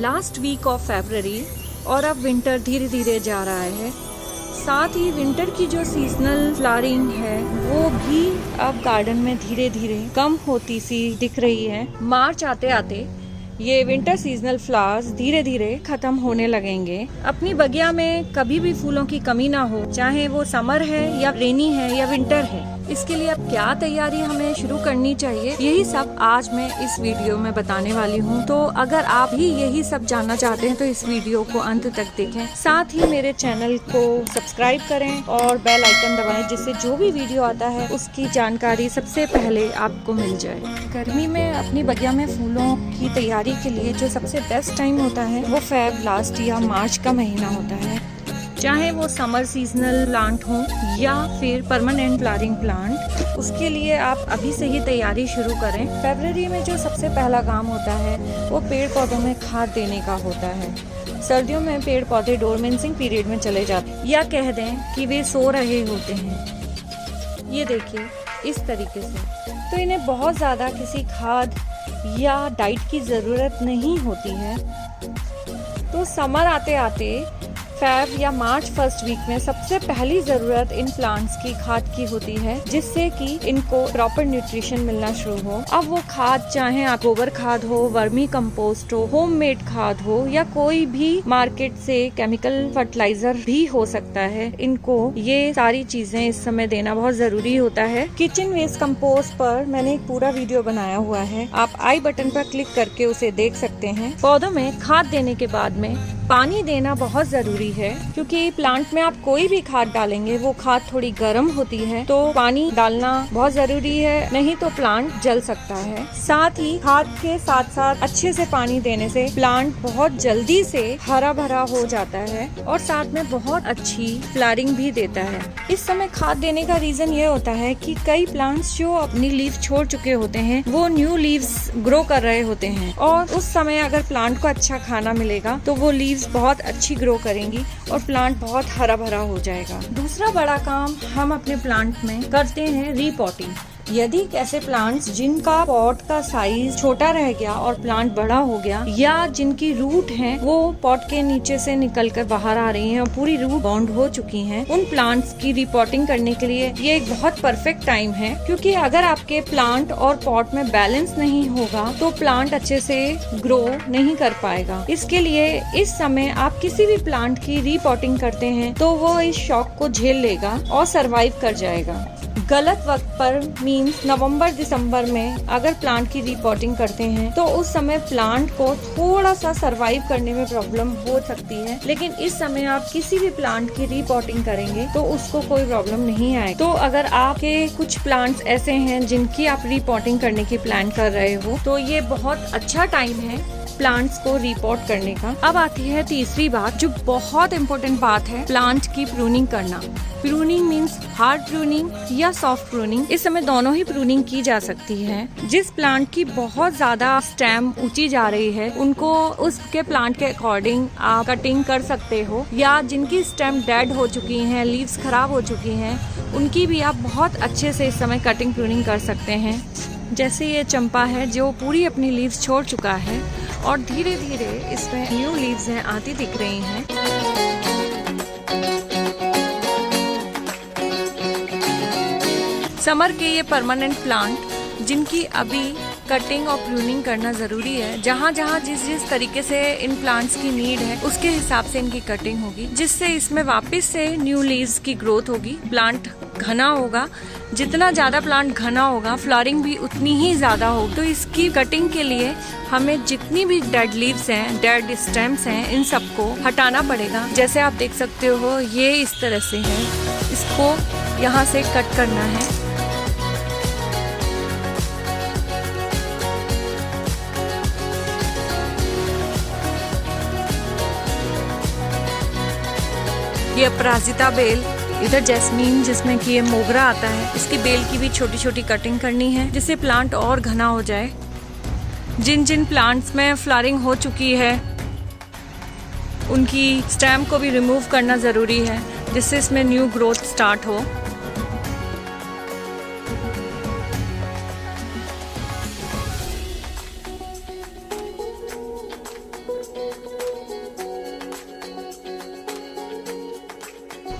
Last week of February और अब winter धीरे धीरे जा रहा है। साथ ही विंटर की जो सीजनल फ्लावरिंग है वो भी अब गार्डन में धीरे धीरे कम होती सी दिख रही है। मार्च आते आते ये विंटर सीजनल फ्लावर्स धीरे धीरे खत्म होने लगेंगे। अपनी बगिया में कभी भी फूलों की कमी ना हो, चाहे वो समर है या रेनी है या विंटर है। इसके लिए अब क्या तैयारी हमें शुरू करनी चाहिए, यही सब आज मैं इस वीडियो में बताने वाली हूँ। तो अगर आप भी यही सब जानना चाहते हैं तो इस वीडियो को अंत तक देखें। साथ ही मेरे चैनल को सब्सक्राइब करें और बेल आइकन दबाएं, जिससे जो भी वीडियो आता है उसकी जानकारी सबसे पहले आपको मिल जाए। गर्मी में अपनी बगिया में फूलों की तैयारी के लिए जो सबसे बेस्ट टाइम होता है वो फेब लास्ट या मार्च का महीना होता है। चाहे वो समर सीजनल प्लांट हो या फिर परमानेंट फ्लावरिंग प्लांट, उसके लिए आप अभी से ही तैयारी शुरू करें। फरवरी में जो सबसे पहला काम होता है वो पेड़ पौधों में खाद देने का होता है। सर्दियों में पेड़ पौधे डोरमेंसिंग पीरियड में चले जाते हैं, या कह दें कि वे सो रहे होते हैं। ये देखिए इस तरीके से, तो इन्हें बहुत ज़्यादा किसी खाद या डाइट की ज़रूरत नहीं होती है। तो समर आते आते फेब या मार्च फर्स्ट वीक में सबसे पहली जरूरत इन प्लांट्स की खाद की होती है, जिससे कि इनको प्रॉपर न्यूट्रिशन मिलना शुरू हो। अब वो खाद चाहे आप गोबर खाद हो, वर्मी कंपोस्ट हो, होममेड खाद हो या कोई भी मार्केट से केमिकल फर्टिलाइजर भी हो सकता है, इनको ये सारी चीजें इस समय देना बहुत जरूरी होता है। किचन वेस्ट कंपोस्ट पर मैंने एक पूरा वीडियो बनाया हुआ है, आप आई बटन पर क्लिक करके उसे देख सकते हैं। पौधों में खाद देने के बाद में पानी देना बहुत जरूरी है, क्योंकि प्लांट में आप कोई भी खाद डालेंगे वो खाद थोड़ी गर्म होती है, तो पानी डालना बहुत जरूरी है, नहीं तो प्लांट जल सकता है। साथ ही खाद के साथ साथ अच्छे से पानी देने से प्लांट बहुत जल्दी से हरा भरा हो जाता है और साथ में बहुत अच्छी फ्लावरिंग भी देता है। इस समय खाद देने का रीजन ये होता है कि कई प्लांट्स जो अपनी लीफ छोड़ चुके होते हैं वो न्यू लीव्स ग्रो कर रहे होते हैं, और उस समय अगर प्लांट को अच्छा खाना मिलेगा तो वो लीव्स बहुत अच्छी ग्रो करेंगी और प्लांट बहुत हरा भरा हो जाएगा। दूसरा बड़ा काम हम अपने प्लांट में करते हैं रीपॉटिंग। यदि ऐसे प्लांट्स जिनका पॉट का साइज छोटा रह गया और प्लांट बड़ा हो गया, या जिनकी रूट हैं वो पॉट के नीचे से निकलकर बाहर आ रही हैं और पूरी रूट बाउंड हो चुकी हैं, उन प्लांट्स की रिपोर्टिंग करने के लिए ये एक बहुत परफेक्ट टाइम है। क्योंकि अगर आपके प्लांट और पॉट में बैलेंस नहीं होगा तो प्लांट अच्छे से ग्रो नहीं कर पाएगा। इसके लिए इस समय आप किसी भी प्लांट की रिपोर्टिंग करते हैं तो वो इस शॉक को झेल लेगा और सरवाइव कर जाएगा। गलत वक्त पर मींस नवंबर दिसंबर में अगर प्लांट की रिपोर्टिंग करते हैं तो उस समय प्लांट को थोड़ा सा सरवाइव करने में प्रॉब्लम हो सकती है, लेकिन इस समय आप किसी भी प्लांट की रिपोर्टिंग करेंगे तो उसको कोई प्रॉब्लम नहीं आएगी। तो अगर आपके कुछ प्लांट्स ऐसे हैं जिनकी आप रिपोर्टिंग करने की प्लान कर रहे हो तो ये बहुत अच्छा टाइम है प्लांट्स को रिपोर्ट करने का। अब आती है तीसरी बात, जो बहुत इम्पोर्टेंट बात है, प्लांट की प्रूनिंग करना। प्रूनिंग मीन्स हार्ड प्रूनिंग या सॉफ्ट प्रूनिंग। इस समय दोनों ही प्रूनिंग की जा सकती है। जिस प्लांट की बहुत ज्यादा स्टेम ऊंची जा रही है उनको उसके प्लांट के अकॉर्डिंग आप कटिंग कर सकते हो, या जिनकी स्टेम डेड हो चुकी हैं, लीव्स खराब हो चुकी हैं, उनकी भी आप बहुत अच्छे से इस समय कटिंग प्रूनिंग कर सकते हैं। जैसे ये चंपा है जो पूरी अपनी लीव्स छोड़ चुका है और धीरे धीरे इसमें न्यू लीव्स हैं आती दिख रही हैं। समर के ये परमानेंट प्लांट जिनकी अभी कटिंग और प्रूनिंग करना जरूरी है, जहाँ जहाँ जिस जिस तरीके से इन प्लांट्स की नीड है उसके हिसाब से इनकी कटिंग होगी, जिससे इसमें वापस से न्यू लीव्स की ग्रोथ होगी, प्लांट घना होगा। जितना ज्यादा प्लांट घना होगा फ्लावरिंग भी उतनी ही ज्यादा होगी। तो इसकी कटिंग के लिए हमें जितनी भी डेड लीव्स हैं, डेड स्टेम्स हैं, इन सबको हटाना पड़ेगा। जैसे आप देख सकते हो ये इस तरह से है, इसको यहाँ से कट करना है। ये अपराजिता बेल, इधर जैस्मीन जिसमें कि ये मोगरा आता है, इसकी बेल की भी छोटी छोटी कटिंग करनी है जिससे प्लांट और घना हो जाए। जिन जिन प्लांट्स में फ्लावरिंग हो चुकी है उनकी स्टेम को भी रिमूव करना ज़रूरी है, जिससे इसमें न्यू ग्रोथ स्टार्ट हो।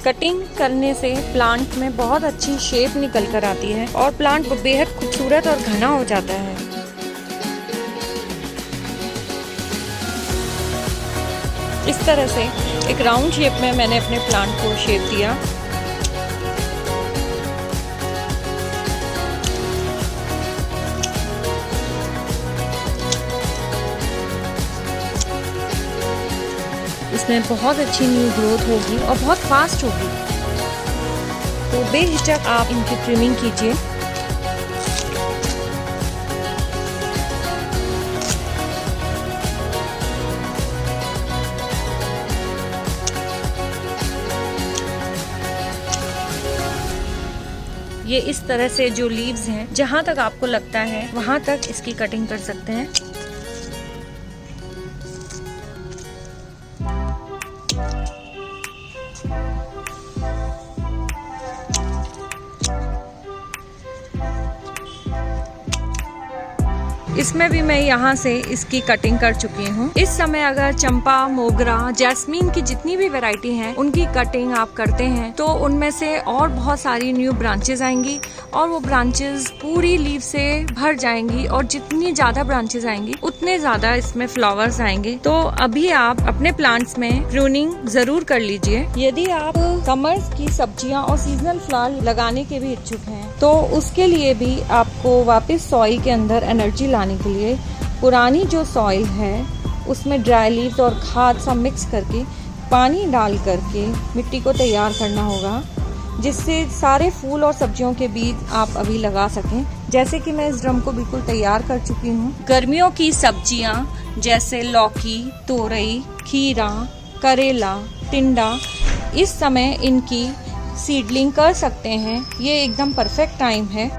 कटिंग करने से प्लांट में बहुत अच्छी शेप निकल कर आती है और प्लांट बेहद खूबसूरत और घना हो जाता है। इस तरह से एक राउंड शेप में मैंने अपने प्लांट को शेप दिया। इसमें बहुत अच्छी न्यू ग्रोथ होगी और बहुत फास्ट होगी, तो बेहिचक आप इनकी ट्रिमिंग कीजिए। ये इस तरह से जो लीव्स हैं, जहाँ तक आपको लगता है वहाँ तक इसकी कटिंग कर सकते हैं। इसमें भी मैं यहाँ से इसकी कटिंग कर चुकी हूँ। इस समय अगर चंपा, मोगरा, जैस्मीन की जितनी भी वैरायटी हैं, उनकी कटिंग आप करते हैं तो उनमें से और बहुत सारी न्यू ब्रांचेस आएंगी और वो ब्रांचेस पूरी लीव से भर जाएंगी और जितनी ज्यादा ब्रांचेस आएंगी उतने ज्यादा इसमें फ्लावर्स आएंगे। तो अभी आप अपने प्लांट्स में प्रूनिंग जरूर कर लीजिए। यदि आप समर्स की सब्जियां और सीजनल फ्लावर लगाने के भी इच्छुक हैं तो उसके लिए भी आपको वापस सॉइल के अंदर एनर्जी लाने के लिए पुरानी जो सॉइल है उसमें ड्राई लीव्स और खाद सब मिक्स करके पानी डाल करके मिट्टी को तैयार करना होगा, जिससे सारे फूल और सब्जियों के बीज आप अभी लगा सकें। जैसे कि मैं इस ड्रम को बिल्कुल तैयार कर चुकी हूँ। गर्मियों की सब्जियाँ जैसे लौकी, तोरई, खीरा, करेला, टिंडा, इस समय इनकी सीडलिंग कर सकते हैं। ये एकदम परफेक्ट टाइम है।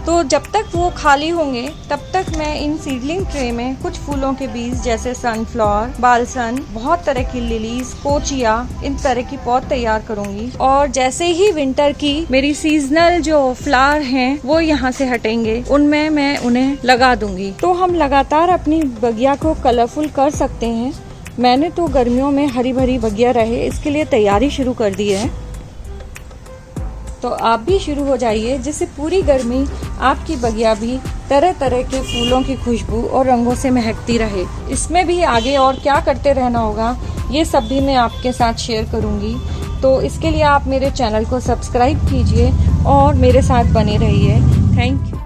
तो जब तक वो खाली होंगे तब तक मैं इन सीडलिंग ट्रे में कुछ फूलों के बीज जैसे सनफ्लावर, बालसन, बहुत तरह की लिलीज, कोचिया, इन तरह की पौध तैयार करूंगी। और जैसे ही विंटर की मेरी सीजनल जो फ्लावर हैं वो यहाँ से हटेंगे, उनमें मैं उन्हें लगा दूंगी। तो हम लगातार अपनी बगिया को कलरफुल कर सकते हैं। मैंने तो गर्मियों में हरी भरी बगिया रहे इसके लिए तैयारी शुरू कर दी है, तो आप भी शुरू हो जाइए, जिससे पूरी गर्मी आपकी बगिया भी तरह तरह के फूलों की खुशबू और रंगों से महकती रहे। इसमें भी आगे और क्या करते रहना होगा ये सब भी मैं आपके साथ शेयर करूंगी। तो इसके लिए आप मेरे चैनल को सब्सक्राइब कीजिए और मेरे साथ बने रहिए। Thank you.